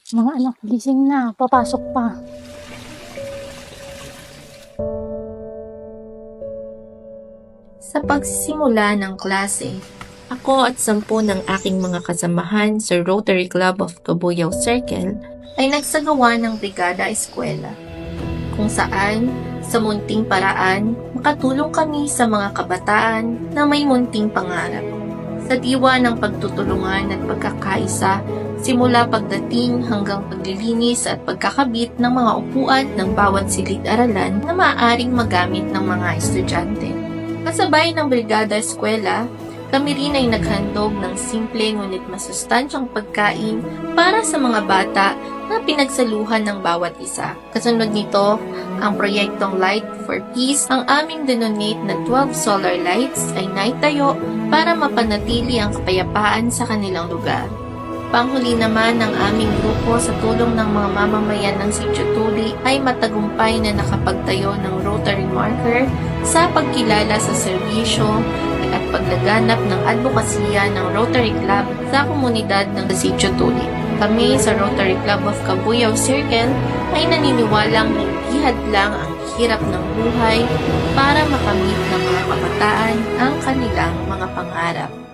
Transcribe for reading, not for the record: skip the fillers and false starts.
Mga anak, gising na. Papasok pa. Sa pagsisimula ng klase, ako at 10 ng aking mga kasamahan sa Rotary Club of Cabuyao Circle ay nagsagawa ng Brigada Eskwela, kung saan sa munting paraan makatulong kami sa mga kabataan na may munting pangarap. Sa diwa ng pagtutulungan at pagkakaisa, simula pagdating hanggang paglilinis at pagkakabit ng mga upuan ng bawat silid-aralan na maaaring magamit ng mga estudyante. Kasabay ng Brigada Eskwela, kami rin ay naghandog ng simple ngunit masustansyang pagkain para sa mga bata na pinagsaluhan ng bawat isa. Kasunod nito, ang proyektong Light for Peace, ang aming dinonate na 12 solar lights ay naitayo para mapanatili ang kapayapaan sa kanilang lugar. Panghuli naman ng aming grupo sa tulong ng mga mamamayan ng Sitio Tuli ay matagumpay na nakapagtayo ng Rotary Marker sa pagkilala sa serbisyo at paglaganap ng advokasya ng Rotary Club sa komunidad ng Sitio Tuli. Kami sa Rotary Club of Cabuyao Circle ay naniniwalang hindi hadlang ang hirap ng buhay para makamit ng mga kabataan ang kanilang mga pangarap.